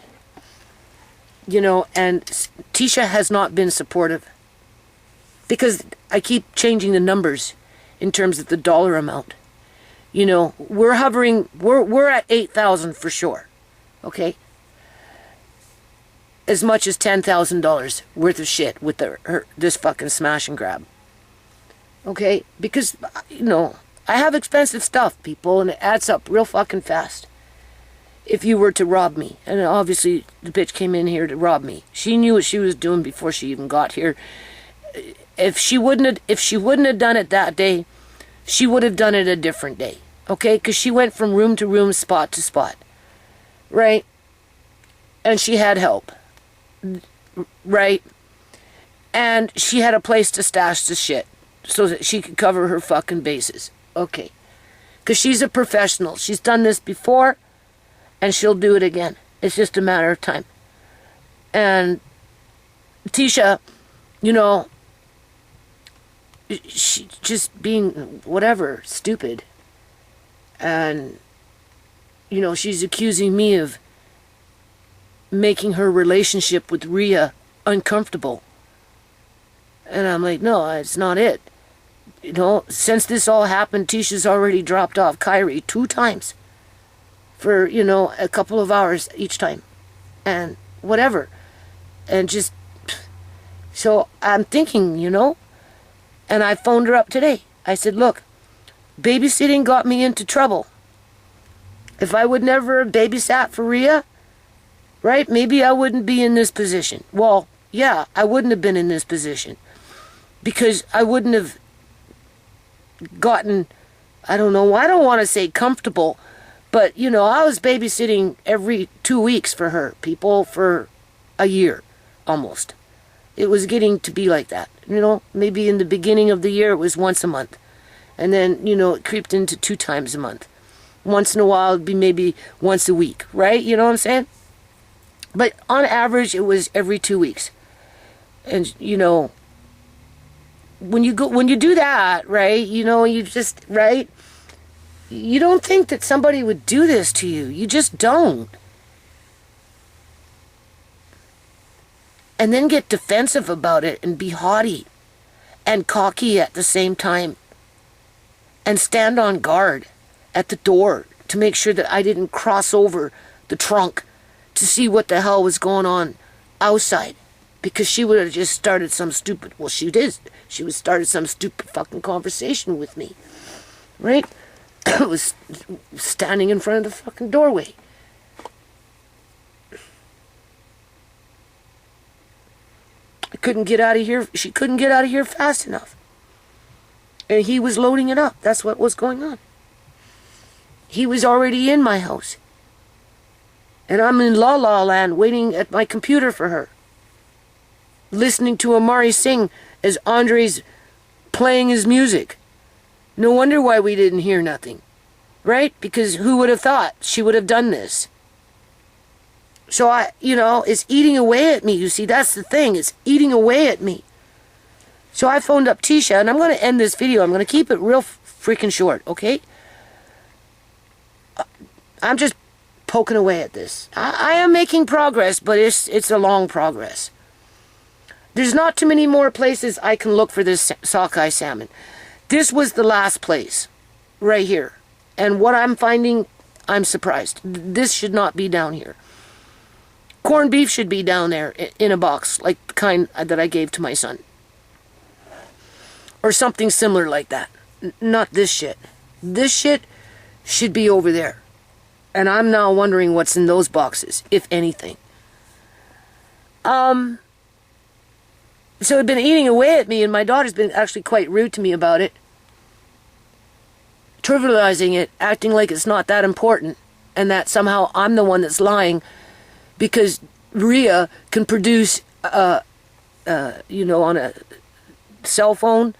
you know, and Tisha has not been supportive. Because I keep changing the numbers in terms of the dollar amount. You know, we're at 8,000 for sure. Okay? As much as $10,000 worth of shit with this fucking smash and grab. Okay? Because, you know, I have expensive stuff, people, and it adds up real fucking fast. If you were to rob me. And obviously, the bitch came in here to rob me. She knew what she was doing before she even got here. If she wouldn't have done it that day, she would have done it a different day. Okay? Because she went from room to room, spot to spot. Right? And she had help. Right? And she had a place to stash the shit so that she could cover her fucking bases. Okay. Because she's a professional. She's done this before, and she'll do it again. It's just a matter of time. And Tisha, you know, she just being whatever, stupid. And, you know, she's accusing me of making her relationship with Rhea uncomfortable. And I'm like, no, it's not it. You know, since this all happened, Tisha's already dropped off Kyrie 2 times. For, you know, a couple of hours each time. And whatever. And just, so I'm thinking, you know, and I phoned her up today. I said, look, babysitting got me into trouble. If I would never have babysat for Rhea, right, maybe I wouldn't be in this position. Well, yeah, I wouldn't have been in this position. Because I wouldn't have gotten, I don't know, I don't want to say comfortable, but, you know, I was babysitting every 2 weeks for her, people, for a year, almost. It was getting to be like that. You know, maybe in the beginning of the year it was once a month. And then, you know, it creeped into 2 times a month. Once in a while it'd be maybe once a week, right? You know what I'm saying? But on average it was every 2 weeks. And, you know, when you do that, right, you know, you just, right, you don't think that somebody would do this to you. You just don't. And then get defensive about it and be haughty and cocky at the same time. And stand on guard at the door to make sure that I didn't cross over the trunk to see what the hell was going on outside. Because she would have just started some stupid, well, she did. She would started some stupid fucking conversation with me. Right? I was standing in front of the fucking doorway. I couldn't get out of here. She couldn't get out of here fast enough. And he was loading it up. That's what was going on. He was already in my house. And I'm in La La Land waiting at my computer for her. Listening to Amari sing as Andre's playing his music. No wonder why we didn't hear nothing. Right? Because who would have thought she would have done this? So you know, it's eating away at me. You see, that's the thing. It's eating away at me. So I phoned up Tisha, and I'm going to end this video. I'm going to keep it real freaking short, okay? I'm just poking away at this. I am making progress, but it's a long progress. There's not too many more places I can look for this sockeye salmon. This was the last place, right here. And what I'm finding, I'm surprised. This should not be down here. Corned beef should be down there in a box, like the kind that I gave to my son. Or something similar like that. Not this shit. This shit should be over there. And I'm now wondering what's in those boxes, if anything. So it's been eating away at me, and my daughter's been actually quite rude to me about it. Trivializing it, acting like it's not that important, and that somehow I'm the one that's lying, because Rhea can produce, you know, on a cell phone,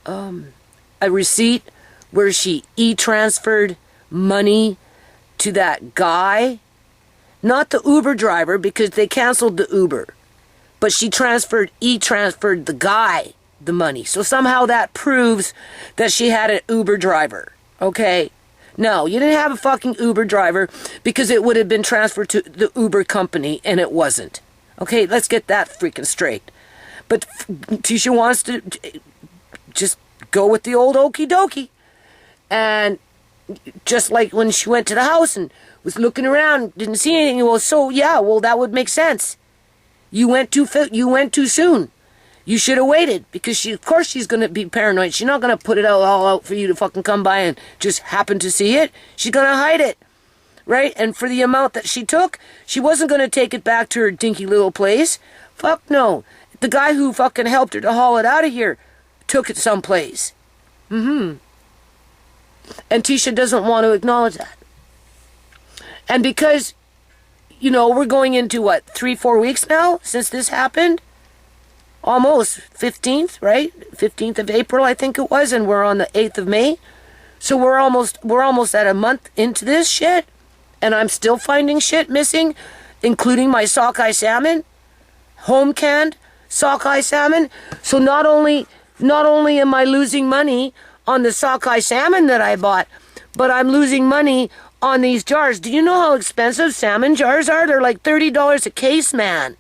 a receipt where she e-transferred money to that guy, Not the Uber driver, because they canceled the Uber. But she transferred the guy the money. So somehow that proves that she had an Uber driver. Okay? No, you didn't have a fucking Uber driver, because it would have been transferred to the Uber company, and it wasn't. Okay, let's get that freaking straight. But Tisha wants to just go with the old okie dokie. And just like when she went to the house and was looking around, didn't see anything. Well, so yeah, well, that would make sense. You went too soon. You should have waited, because of course she's going to be paranoid. She's not going to put it all out for you to fucking come by and just happen to see it. She's going to hide it, right? And for the amount that she took, she wasn't going to take it back to her dinky little place. Fuck no. The guy who fucking helped her to haul it out of here took it someplace. And Tisha doesn't want to acknowledge that. And because, we're going into 3-4 weeks now since this happened? Almost 15th, right? 15th of April, I think it was, and we're on the 8th of May. So we're almost at a month into this shit, and I'm still finding shit missing, including my sockeye salmon, home canned sockeye salmon. So not only am I losing money on the sockeye salmon that I bought, but I'm losing money on these jars. Do you know how expensive salmon jars are? They're like $30 a case, man.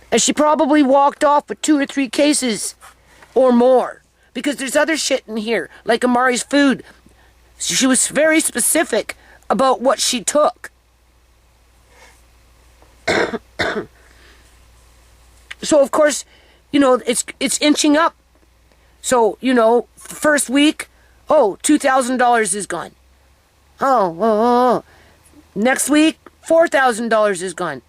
And she probably walked off with 2 or 3 cases or more, because there's other shit in here, like Amari's food. She was very specific about what she took. So of course, it's inching up. So, first week, $2,000 is gone. Next week, $4,000 is gone.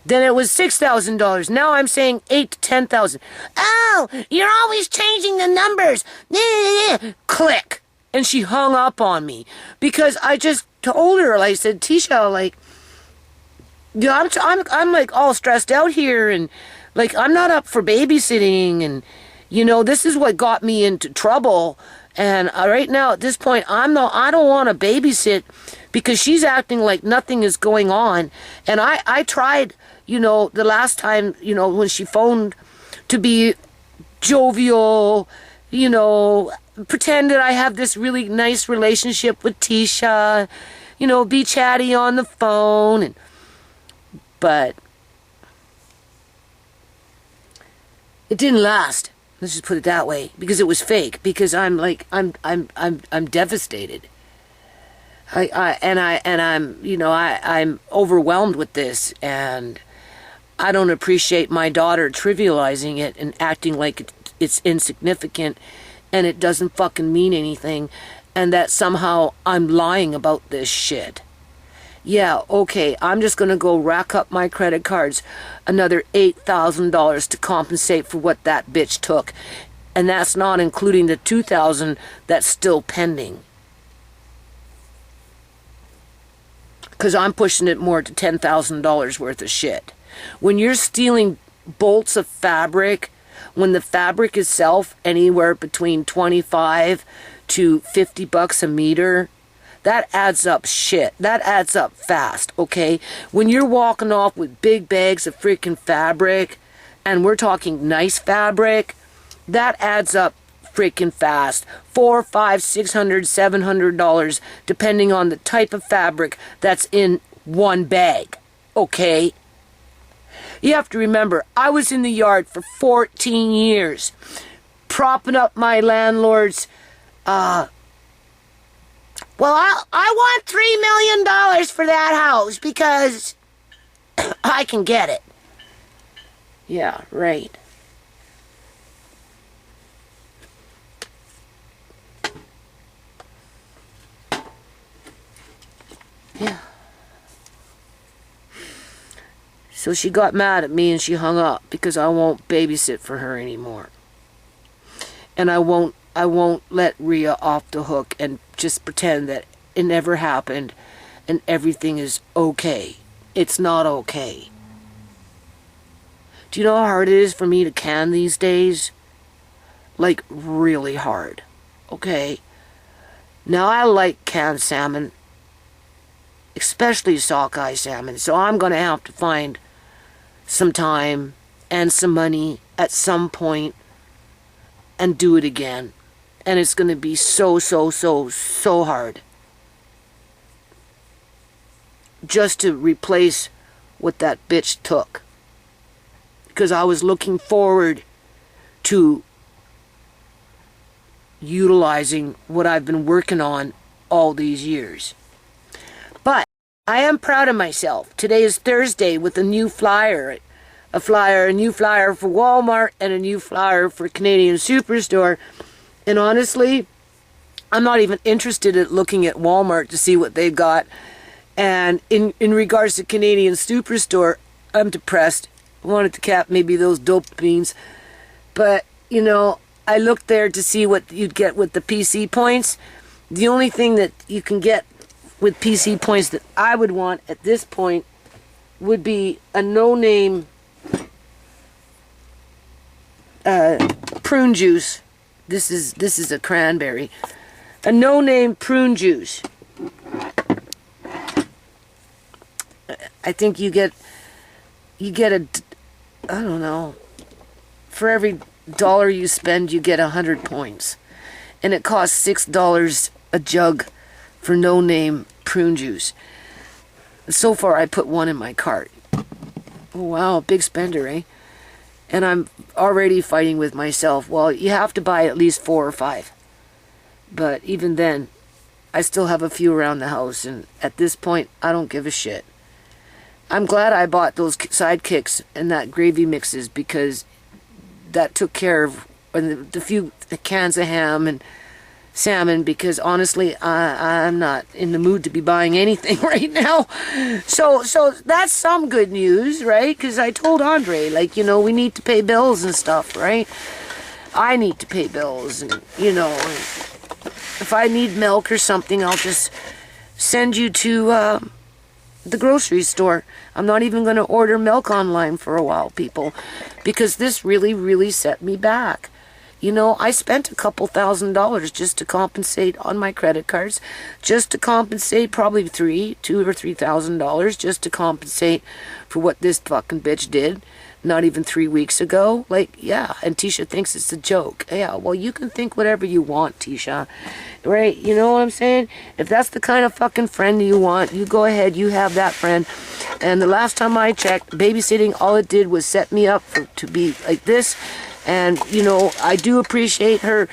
Then it was $6,000. Now I'm saying $8,000 to $10,000. Oh, you're always changing the numbers. Click. And she hung up on me, because I just told her, I said, Tisha, I'm like all stressed out here, and I'm not up for babysitting, and this is what got me into trouble. And right now at this point, I don't want to babysit, because she's acting like nothing is going on. And I tried, the last time, when she phoned, to be jovial, pretend that I have this really nice relationship with Tisha, be chatty on the phone, but it didn't last. Let's just put it that way, because it was fake. Because I'm devastated. I'm overwhelmed with this, and I don't appreciate my daughter trivializing it and acting like it's insignificant, and it doesn't fucking mean anything, and that somehow I'm lying about this shit. Yeah, okay, I'm just gonna go rack up my credit cards another $8,000 to compensate for what that bitch took. And that's not including the $2,000 that's still pending. Because I'm pushing it more to $10,000 worth of shit. When you're stealing bolts of fabric, when the fabric itself anywhere between $25 to $50 a meter, that adds up shit. That adds up fast, okay? When you're walking off with big bags of freaking fabric, and we're talking nice fabric, that adds up freaking fast. $400, $500, $600, $700, depending on the type of fabric that's in one bag, okay? You have to remember, I was in the yard for 14 years, propping up my landlord's, well, I want $3 million for that house, because I can get it. Yeah, right. Yeah. So she got mad at me and she hung up, because I won't babysit for her anymore. And I won't let Rhea off the hook and just pretend that it never happened and everything is okay. It's not okay. Do you know how hard it is for me to can these days? Like, really hard. Okay? Now, I like canned salmon. especially sockeye salmon. So I'm going to have to find some time and some money at some point and do it again. And it's going to be so hard just to replace what that bitch took. Because I was looking forward to utilizing what I've been working on all these years. But I am proud of myself. Today is Thursday with a new flyer. A new flyer for Walmart and a new flyer for Canadian Superstore. And honestly, I'm not even interested in looking at Walmart to see what they've got. And in regards to Canadian Superstore, I'm depressed. I wanted to cap maybe those dopamines. But, you know, I looked there to see what you'd get with the PC points. The only thing that you can get with PC points that I would want at this point would be a no-name prune juice. This is a cranberry. A no-name prune juice. I think you get a, I don't know, for every dollar you spend, you get 100 points. And it costs $6 a jug for no-name prune juice. So far, I put one in my cart. Oh, wow, big spender, eh? And I'm already fighting with myself. Well, you have to buy at least 4 or 5. But even then, I still have a few around the house. And at this point, I don't give a shit. I'm glad I bought those sidekicks and that gravy mixes, because that took care of the few cans of ham and salmon, because honestly, I'm not in the mood to be buying anything right now. So that's some good news, right? Because I told Andre, like, you know, we need to pay bills and stuff, right? I need to pay bills, and, you know, if I need milk or something, I'll just send you to the grocery store. I'm not even going to order milk online for a while, people, because this really set me back. You know, I spent a couple $1,000s just to compensate on my credit cards, just to compensate, probably $2,000 or $3,000, just to compensate for what this fucking bitch did not even 3 weeks ago. Like, yeah, and Tisha thinks it's a joke. Yeah, well, you can think whatever you want, Tisha, right? You know what I'm saying? If that's the kind of fucking friend you want, you go ahead, you have that friend. And the last time I checked, babysitting, all it did was set me up to be like this. And, you know, I do appreciate her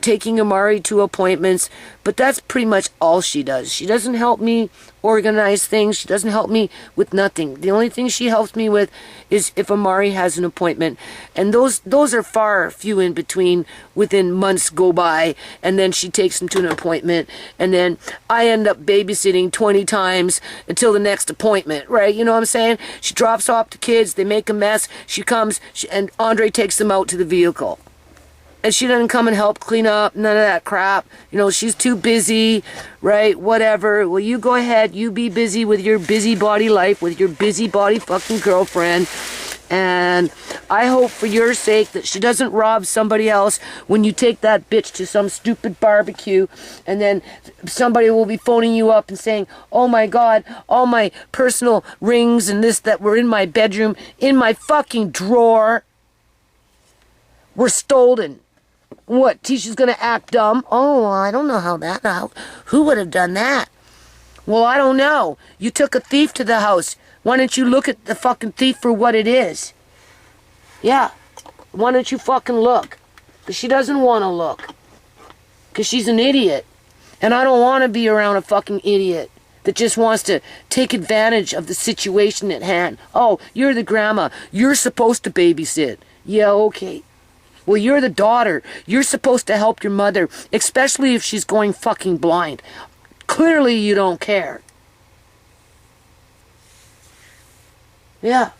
taking Amari to appointments, but that's pretty much all she does. She doesn't help me organize things. She doesn't help me with nothing. The only thing she helps me with is if Amari has an appointment. And those are far few in between. Within months go by, and then she takes him to an appointment, and then I end up babysitting 20 times until the next appointment, right? You know what I'm saying? She drops off the kids, they make a mess, she comes, and Andre takes them out to the vehicle. And she doesn't come and help clean up, none of that crap. You know, she's too busy, right? Whatever. Well, you go ahead. You be busy with your busybody life, with your busybody fucking girlfriend. And I hope for your sake that she doesn't rob somebody else when you take that bitch to some stupid barbecue. And then somebody will be phoning you up and saying, oh my God, all my personal rings and this that were in my bedroom, in my fucking drawer, were stolen. What, Tisha's gonna act dumb? Oh, I don't know how who would have done that? Well, I don't know. You took a thief to the house. Why don't you look at the fucking thief for what it is? Yeah. Why don't you fucking look? Because she doesn't want to look. Because she's an idiot. And I don't want to be around a fucking idiot that just wants to take advantage of the situation at hand. Oh, you're the grandma. You're supposed to babysit. Yeah, okay. Well, you're the daughter. You're supposed to help your mother, especially if she's going fucking blind. Clearly you don't care. Yeah.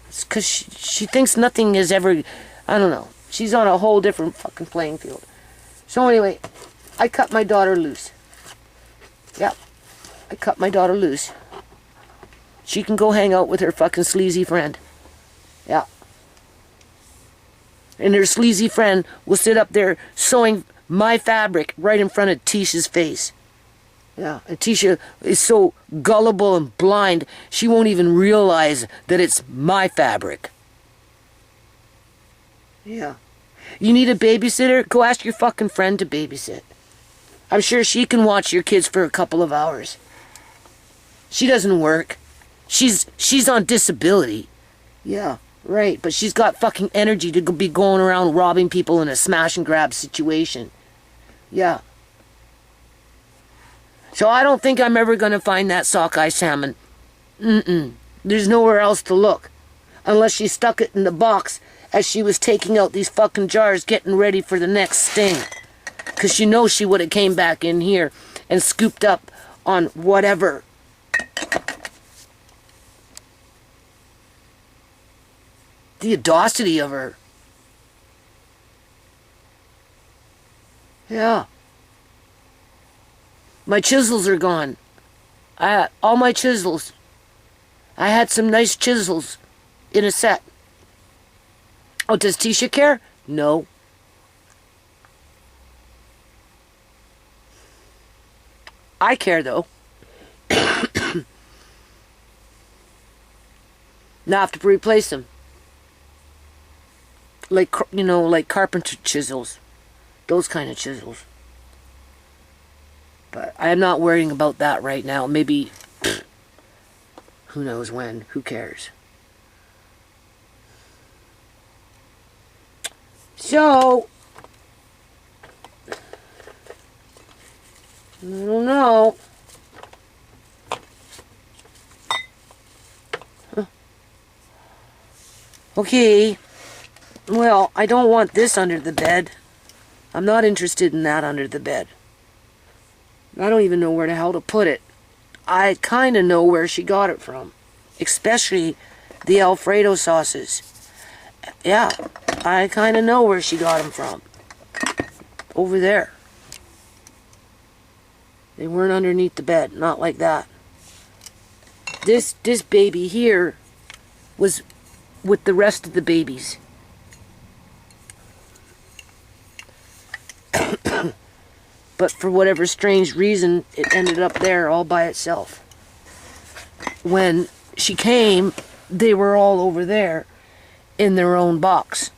It's because she thinks nothing is ever, I don't know. She's on a whole different fucking playing field. So anyway, I cut my daughter loose. Yeah. I cut my daughter loose. She can go hang out with her fucking sleazy friend. Yeah. And her sleazy friend will sit up there sewing my fabric right in front of Tisha's face. Yeah, and Tisha is so gullible and blind, she won't even realize that it's my fabric. Yeah. You need a babysitter? Go ask your fucking friend to babysit. I'm sure she can watch your kids for a couple of hours. She doesn't work. She's on disability. Yeah, right, but she's got fucking energy to be going around robbing people in a smash and grab situation. Yeah. So I don't think I'm ever going to find that sockeye salmon. There's nowhere else to look. Unless she stuck it in the box as she was taking out these fucking jars getting ready for the next sting. Because she knows she would have came back in here and scooped up on whatever. The audacity of her. Yeah. My chisels are gone. All my chisels. I had some nice chisels in a set. Oh, does Tisha care? No. I care, though. Now I have to replace them. Like, you know, like carpenter chisels. Those kind of chisels. But I'm not worrying about that right now. Maybe, who knows when. Who cares? So, I don't know. Okay. Well, I don't want this under the bed. I'm not interested in that under the bed. I don't even know where the hell to put it. I kind of know where she got it from. Especially the Alfredo sauces. Yeah, I kind of know where she got them from. Over there. They weren't underneath the bed. Not like that. This baby here was with the rest of the babies. But for whatever strange reason, it ended up there all by itself. When she came, they were all over there in their own box.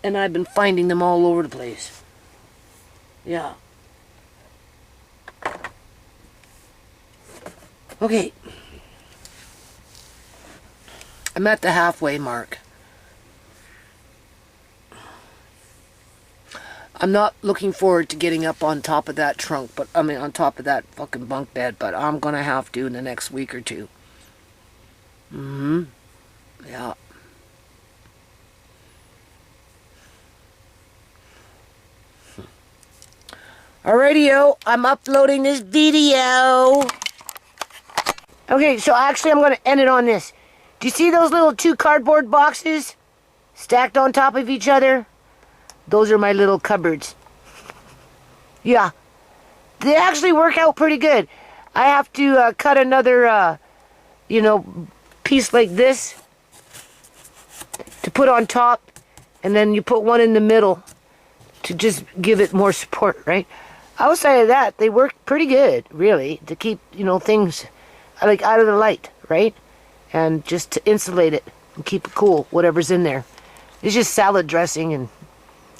And I've been finding them all over the place. Yeah. Okay. I'm at the halfway mark. I'm not looking forward to getting up on top of that trunk, but I mean on top of that fucking bunk bed, but I'm gonna have to in the next week or two. Yeah. Alrighty-o, I'm uploading this video. Okay, so actually I'm gonna end it on this. Do you see those little 2 cardboard boxes stacked on top of each other? Those are my little cupboards. Yeah. They actually work out pretty good. I have to cut another, piece like this to put on top. And then you put one in the middle to just give it more support, right? Outside of that, they work pretty good, really, to keep, things like out of the light, right? And just to insulate it and keep it cool, whatever's in there. It's just salad dressing and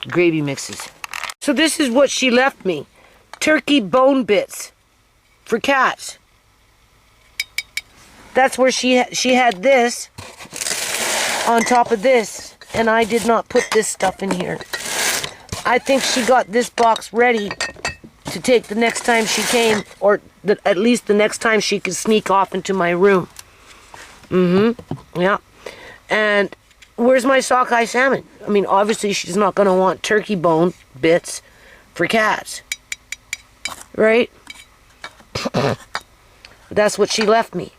gravy mixes. So this is what she left me. Turkey bone bits for cats. That's where she had this on top of this, and I did not put this stuff in here. I think she got this box ready to take the next time she came, or at least the next time she could sneak off into my room. Yeah. And where's my sockeye salmon? I mean, obviously she's not going to want turkey bone bits for cats. Right? That's what she left me.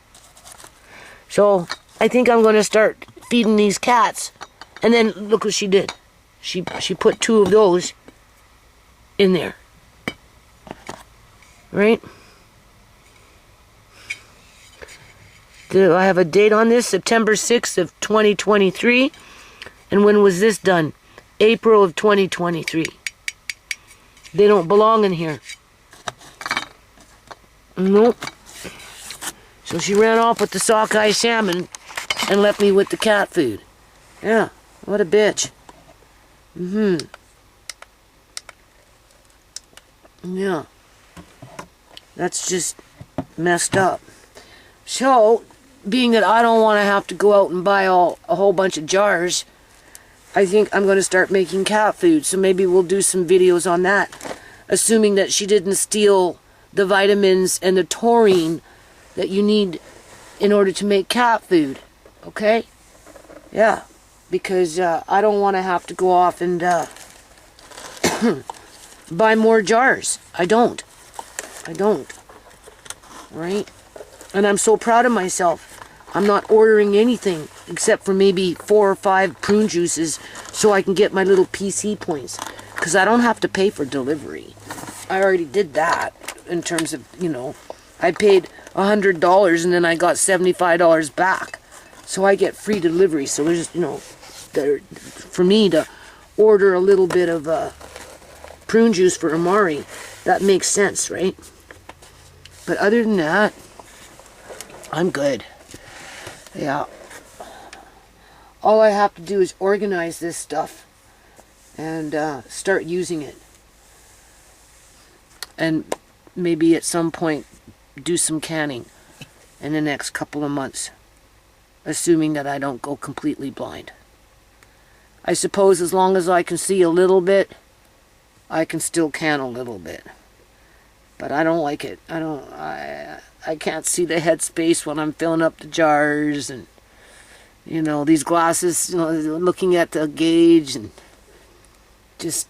So, I think I'm going to start feeding these cats. And then, look what she did. She put 2 of those in there. Right? Do I have a date on this? September 6th of 2023. And when was this done? April of 2023. They don't belong in here. Nope. So she ran off with the sockeye salmon and left me with the cat food. Yeah, what a bitch. Yeah. That's just messed up. So, being that I don't want to have to go out and buy a whole bunch of jars, I think I'm going to start making cat food. So maybe we'll do some videos on that. Assuming that she didn't steal the vitamins and the taurine that you need in order to make cat food. Okay? Yeah. Because I don't want to have to go off and buy more jars. I don't. Right? And I'm so proud of myself. I'm not ordering anything except for maybe 4 or 5 prune juices so I can get my little PC points. Because I don't have to pay for delivery. I already did that in terms of, I paid $100 and then I got $75 back. So I get free delivery. So there's, for me to order a little bit of prune juice for Amari, that makes sense, right? But other than that, I'm good. Yeah. All I have to do is organize this stuff and start using it. And maybe at some point do some canning in the next couple of months, assuming that I don't go completely blind. I suppose as long as I can see a little bit, I can still can a little bit. But I don't like it. I can't see the headspace when I'm filling up the jars and, these glasses, looking at the gauge and just...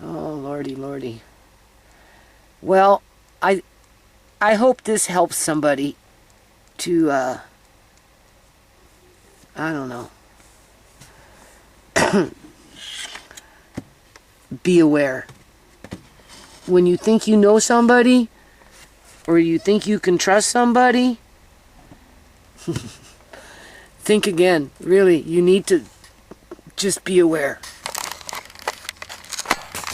Oh, lordy. Well, I hope this helps somebody to, I don't know, be aware. When you think you know somebody, or you think you can trust somebody, think again. Really, you need to just be aware.